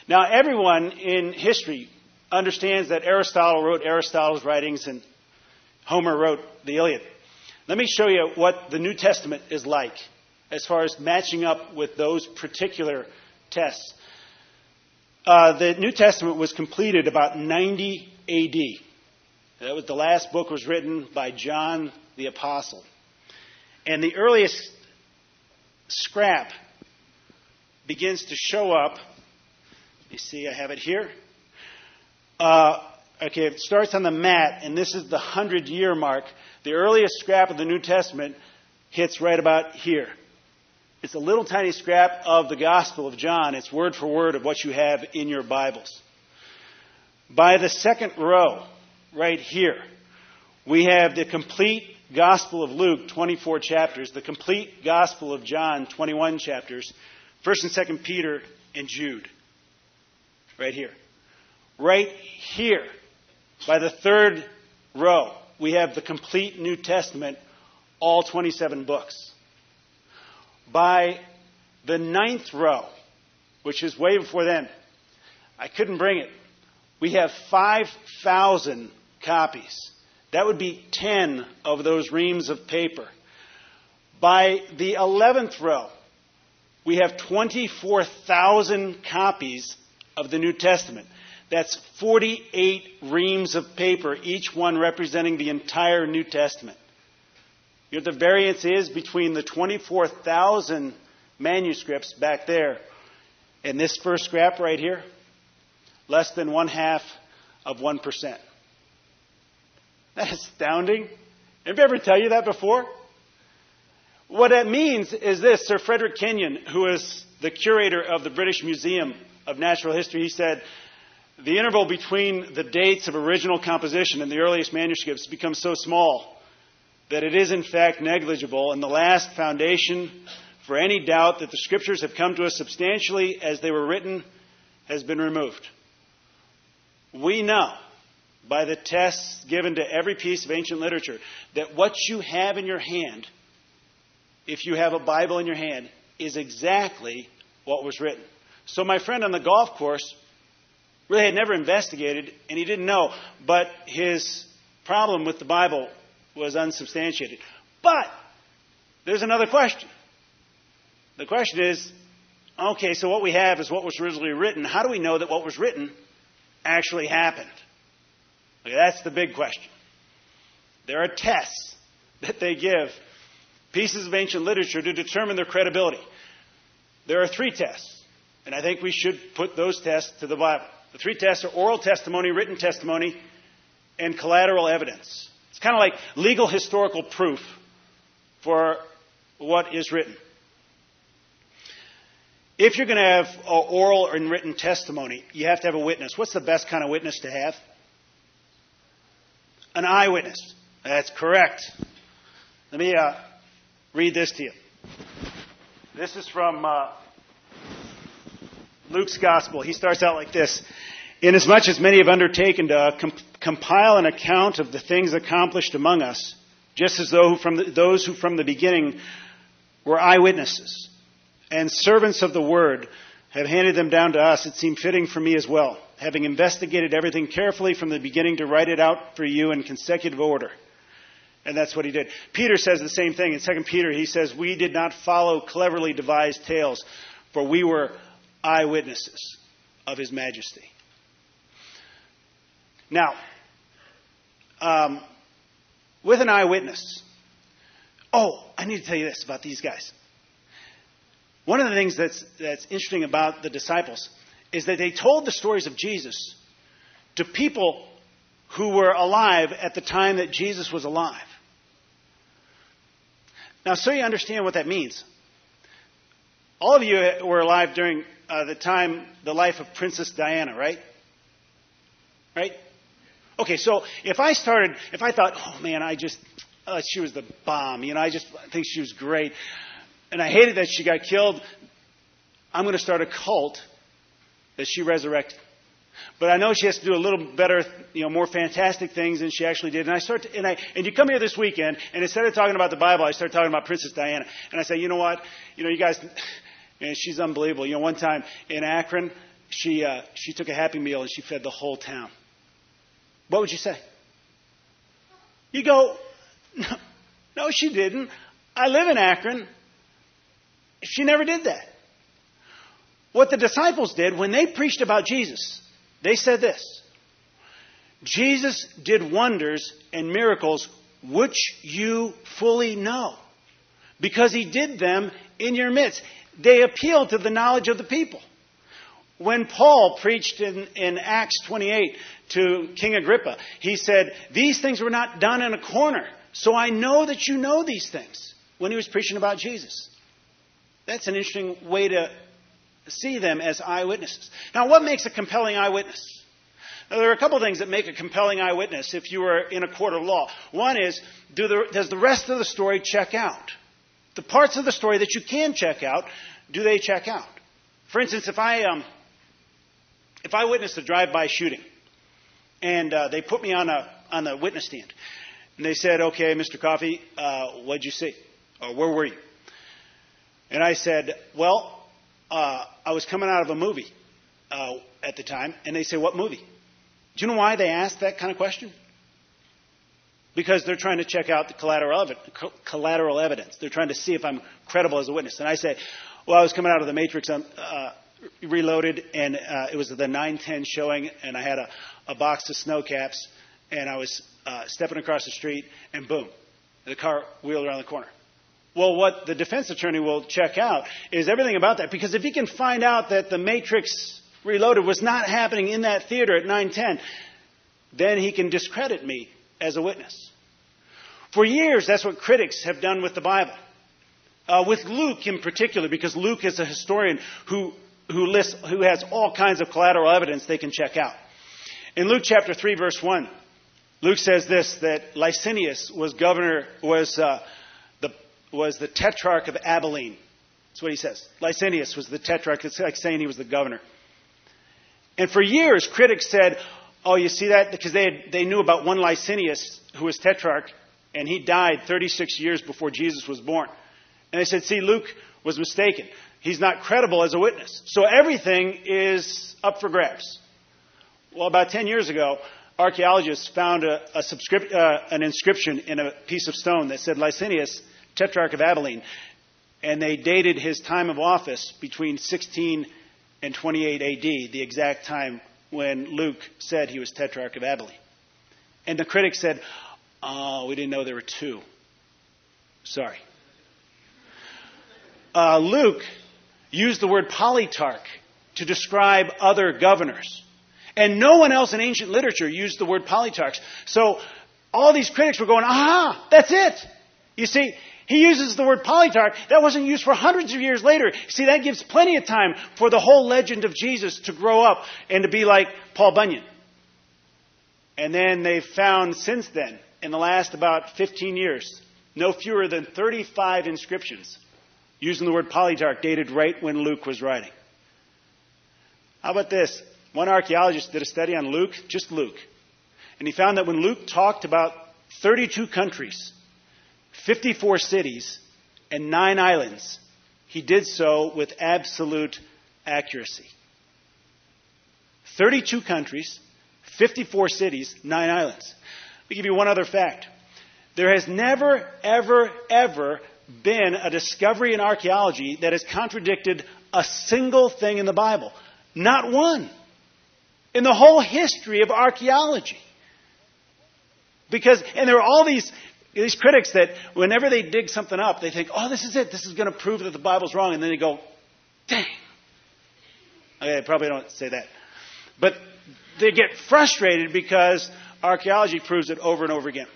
Now, everyone in history understands that Aristotle wrote Aristotle's writings and Homer wrote the Iliad. Let me show you what the New Testament is like as far as matching up with those particular tests. The New Testament was completed about 90 A.D. That was the last book was written by John the Apostle. And the earliest scrap begins to show up. You see, I have it here. It starts on the mat, and this is the 100-year mark. The earliest scrap of the New Testament hits right about here. It's a little tiny scrap of the Gospel of John. It's word for word of what you have in your Bibles. By the second row, right here, we have the complete Gospel of Luke, 24 chapters, the complete Gospel of John, 21 chapters, 1st and 2nd Peter, and Jude. Right here. Right here, by the third row, we have the complete New Testament, all 27 books. By the 9th row, which is way before then, I couldn't bring it. We have 5,000 copies. That would be 10 of those reams of paper. By the 11th row, we have 24,000 copies of the New Testament. That's 48 reams of paper, each one representing the entire New Testament. You know what the variance is between the 24,000 manuscripts back there and this first scrap right here? Less than 0.5%. That's astounding. Anybody ever tell you that before? What that means is this. Sir Frederick Kenyon, who is the curator of the British Museum of Natural History, he said, the interval between the dates of original composition and the earliest manuscripts becomes so small that it is in fact negligible, and the last foundation for any doubt that the Scriptures have come to us substantially as they were written has been removed. We know by the tests given to every piece of ancient literature that what you have in your hand, if you have a Bible in your hand, is exactly what was written. So my friend on the golf course really had never investigated, and he didn't know, but his problem with the Bible was unsubstantiated. But there's another question. The question is, okay, so what we have is what was originally written. How do we know that what was written actually happened? Okay, that's the big question. There are tests that they give pieces of ancient literature to determine their credibility. There are 3 tests, and I think we should put those tests to the Bible. The 3 tests are oral testimony, written testimony, and collateral evidence. It's kind of like legal historical proof for what is written. If you're going to have oral and written testimony, you have to have a witness. What's the best kind of witness to have? An eyewitness. That's correct. Let me read this to you. This is from Luke's Gospel. He starts out like this. Inasmuch as many have undertaken to compile an account of the things accomplished among us, just as though those who from the beginning were eyewitnesses and servants of the word have handed them down to us, it seemed fitting for me as well, having investigated everything carefully from the beginning, to write it out for you in consecutive order. And that's what he did. Peter says the same thing. In 2 Peter, he says, we did not follow cleverly devised tales, for we were eyewitnesses of his majesty. Now, with an eyewitness, I need to tell you this about these guys. One of the things that's interesting about the disciples is that they told the stories of Jesus to people who were alive at the time that Jesus was alive. Now, so you understand what that means. All of you were alive during the life of Princess Diana, right? Right? Okay, so if I thought, oh man, she was the bomb, I just think she was great, and I hated that she got killed, I'm going to start a cult that she resurrected. But I know she has to do a little better, more fantastic things than she actually did. And you come here this weekend, and instead of talking about the Bible, I start talking about Princess Diana. And I say, you know what? You guys, man, she's unbelievable. One time in Akron, she took a Happy Meal and she fed the whole town. What would you say? You go, no, she didn't. I live in Akron. She never did that. What the disciples did when they preached about Jesus, they said this: Jesus did wonders and miracles which you fully know, because he did them in your midst. They appealed to the knowledge of the people. When Paul preached in Acts 28 to King Agrippa, he said, these things were not done in a corner, so I know that you know these things, when he was preaching about Jesus. That's an interesting way to see them as eyewitnesses. Now, what makes a compelling eyewitness? Now, there are a couple of things that make a compelling eyewitness if you were in a court of law. One is, does the rest of the story check out? The parts of the story that you can check out, do they check out? For instance, if I witnessed a drive-by shooting, and they put me on the witness stand, and they said, okay, Mr. Coffey, what'd you see? Or where were you? And I said, well, I was coming out of a movie at the time. And they say, what movie? Do you know why they ask that kind of question? Because they're trying to check out the collateral evidence. They're trying to see if I'm credible as a witness. And I say, well, I was coming out of the Matrix Reloaded, and it was the 9:10 showing, and I had a box of snow caps, and I was stepping across the street, and boom, the car wheeled around the corner. Well, what the defense attorney will check out is everything about that, because if he can find out that the Matrix Reloaded was not happening in that theater at 9:10, then he can discredit me as a witness. For years, that's what critics have done with the Bible. With Luke in particular, because Luke is a historian who has all kinds of collateral evidence they can check out. In Luke chapter 3, verse 1, Luke says this, that Licinius was the tetrarch of Abilene. That's what he says. Licinius was the tetrarch. It's like saying he was the governor. And for years, critics said, oh, you see that? Because they knew about one Licinius who was tetrarch, and he died 36 years before Jesus was born. And they said, see, Luke was mistaken. He's not credible as a witness. So everything is up for grabs. Well, about 10 years ago, archaeologists found an inscription in a piece of stone that said Licinius, tetrarch of Abilene. And they dated his time of office between 16 and 28 AD, the exact time when Luke said he was tetrarch of Abilene. And the critics said, oh, we didn't know there were two. Sorry. Luke used the word polytarch to describe other governors. And no one else in ancient literature used the word polytarchs. So all these critics were going, aha, that's it. You see, he uses the word polytarch. That wasn't used for hundreds of years later. See, that gives plenty of time for the whole legend of Jesus to grow up and to be like Paul Bunyan. And then they've found since then, in the last about 15 years, no fewer than 35 inscriptions using the word polytarch dated right when Luke was writing. How about this? One archaeologist did a study on Luke, just Luke. And he found that when Luke talked about 32 countries, 54 cities, and 9 islands, he did so with absolute accuracy. 32 countries, 54 cities, 9 islands. Let me give you one other fact. There has never, ever, ever been a discovery in archaeology that has contradicted a single thing in the Bible. Not one. In the whole history of archaeology. And there are all these critics that whenever they dig something up, they think, oh, this is it. This is going to prove that the Bible's wrong. And then they go, dang. Okay, I probably don't say that. But they get frustrated because archaeology proves it over and over again.